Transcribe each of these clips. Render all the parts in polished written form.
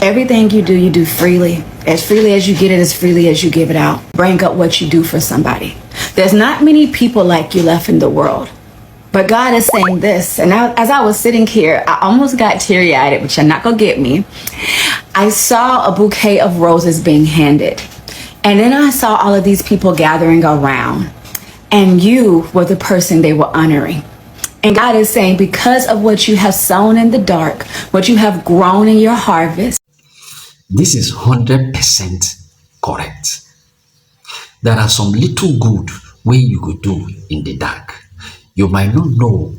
Everything you do freely. As freely as you get it, as freely as you give it out. Bring up what you do for somebody. There's not many people like you left in the world. But God is saying this, and as I was sitting here, I almost got teary-eyed, but you're not going to get me. I saw a bouquet of roses being handed. And then I saw all of these people gathering around. And you were the person they were honoring. And God is saying, because of what you have sown in the dark, what you have grown in your harvest. This is 100% correct. There are some little good way you could do in the dark. You might not know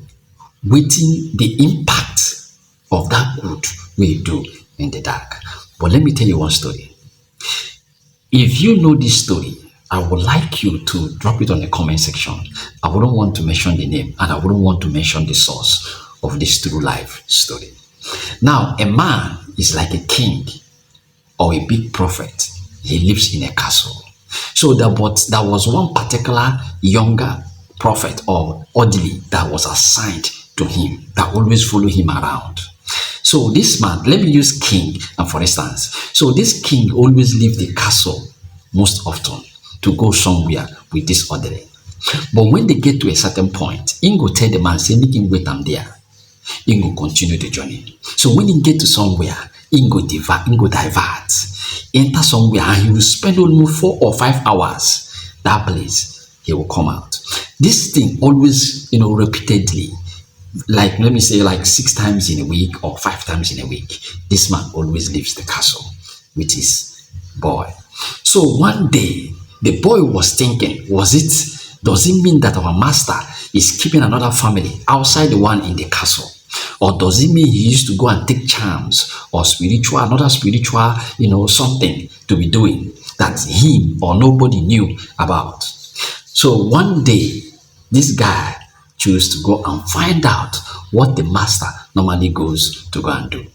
waiting the impact of that good we do in the dark. But let me tell you one story. If you know this story, I would like you to drop it on the comment section. I wouldn't want to mention the name, and I wouldn't want to mention the source of this true life story. Now, a man is like a king or a big prophet. He lives in a castle. So there was one particular younger prophet or orderly that was assigned to him, that always follow him around. So this man, let me use king for instance. So this king always leave the castle most often to go somewhere with this orderly. But when they get to a certain point, he go tell the man, say, make him wait, I'm there. He go continue the journey. So when he get to somewhere, he go divert, enter somewhere, and he will spend almost 4 or 5 hours that place. He will come out. This thing always, repeatedly, like let me say like 6 times in a week or 5 times in a week, this man always leaves the castle with his boy. So one day the boy was thinking, does it mean that our master is keeping another family outside the one in the castle? Or does it mean he used to go and take charms or another spiritual, something to be doing that him or nobody knew about? So one day, this guy chose to go and find out what the master normally goes to go and do.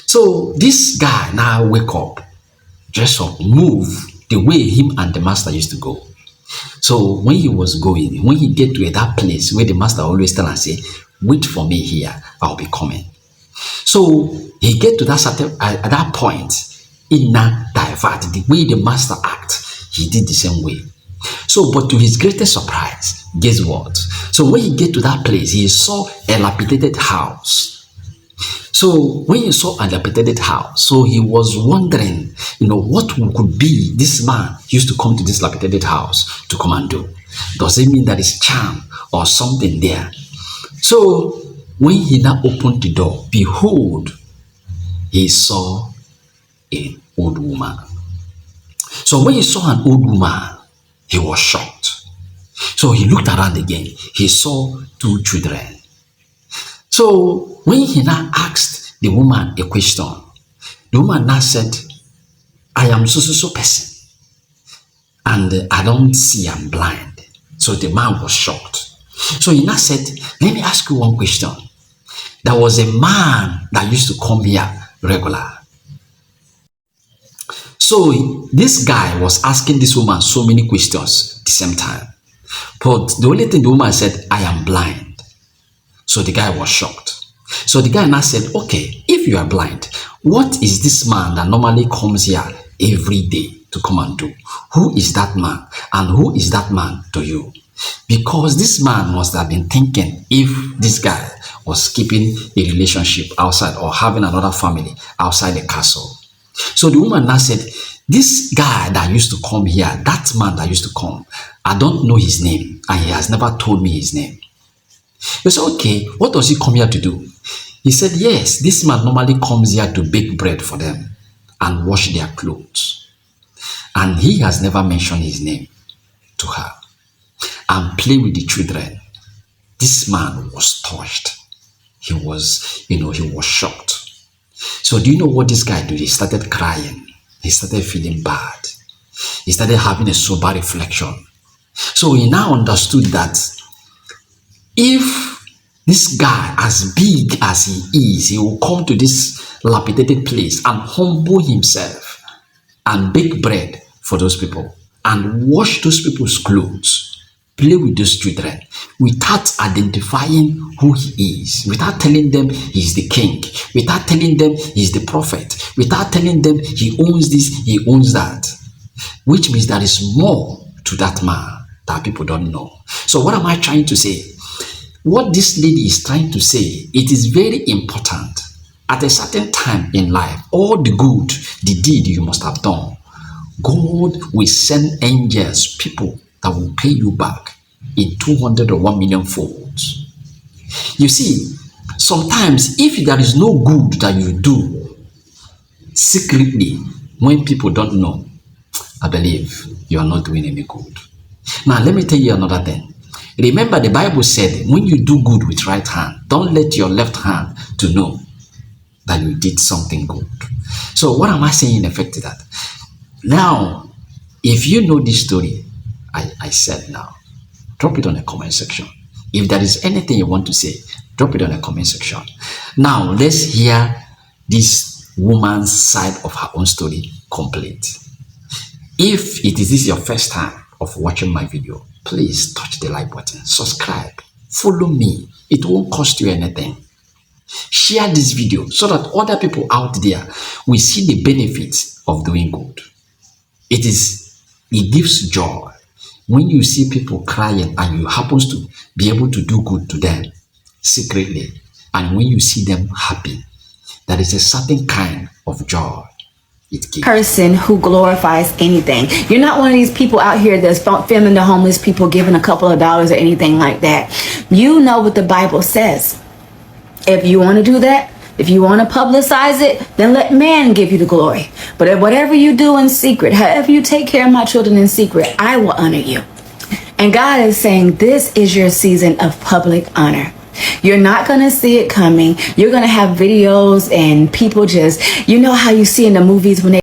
So this guy now wake up, dress up, move the way him and the master used to go. So when he was going, when he get to that place where the master always tell and say, wait for me here, I'll be coming. So he get to at that point, he now divert the way the master act. He did the same way. So, but to his greatest surprise, guess what? So when he get to that place, he saw a dilapidated house. So when he saw a dilapidated house, so he was wondering, what could be this man used to come to this dilapidated house to come and do? Does it mean that it's charm or something there? So when he now opened the door, behold, he saw an old woman. So when he saw an old woman, he was shocked. So he looked around again. He saw 2 children. So when he now asked the woman a question, the woman now said, I am so person, and I don't see, I'm blind. So the man was shocked. So he now said, let me ask you one question. There was a man that used to come here regular. So this guy was asking this woman so many questions at the same time. But the only thing the woman said, I am blind. So the guy was shocked. So the guy now said, okay, if you are blind, what is this man that normally comes here every day to come and do? Who is that man? And who is that man to you? Because this man must have been thinking if this guy was keeping a relationship outside or having another family outside the castle. So the woman now said, this guy that used to come here, that man that used to come, I don't know his name and he has never told me his name. You said, okay, what does he come here to do? He said, yes, this man normally comes here to bake bread for them and wash their clothes. And he has never mentioned his name to her and play with the children. This man was touched. He was, he was shocked. So do you know what this guy did? He started crying. He started feeling bad. He started having a sober reflection. So he now understood that if this guy, as big as he is, he will come to this dilapidated place and humble himself and bake bread for those people and wash those people's clothes. play with those children without identifying who he is, without telling them he's the king, without telling them he's the prophet, without telling them he owns this, he owns that, which means there is more to that man that people don't know. So what am I trying to say? What this lady is trying to say, it is very important. At a certain time in life, all the good, the deed you must have done, God will send angels, people that will pay you back in 200 or 1 million folds. You see, sometimes if there is no good that you do secretly when people don't know, I believe you are not doing any good. Now, let me tell you another thing. Remember, the Bible said, when you do good with right hand, don't let your left hand to know that you did something good. So what am I saying in effect to that? Now, if you know this story, I said now, drop it on the comment section. If there is anything you want to say, drop it on the comment section. Now, let's hear this woman's side of her own story complete. If it is this your first time of watching my video, please touch the like button, subscribe, follow me. It won't cost you anything. Share this video so that other people out there will see the benefits of doing good. It gives joy when you see people crying and you happen to be able to do good to them secretly, and when you see them happy, there is a certain kind of joy it gives. Person who glorifies anything. You're not one of these people out here that's filming the homeless people, giving a couple of dollars or anything like that. You know what the Bible says. If you want to do that, if you want to publicize it, then let man give you the glory. But if whatever you do in secret, however you take care of my children in secret, I will honor you. And God is saying this is your season of public honor. You're not going to see it coming. You're going to have videos and people just, you know how you see in the movies when they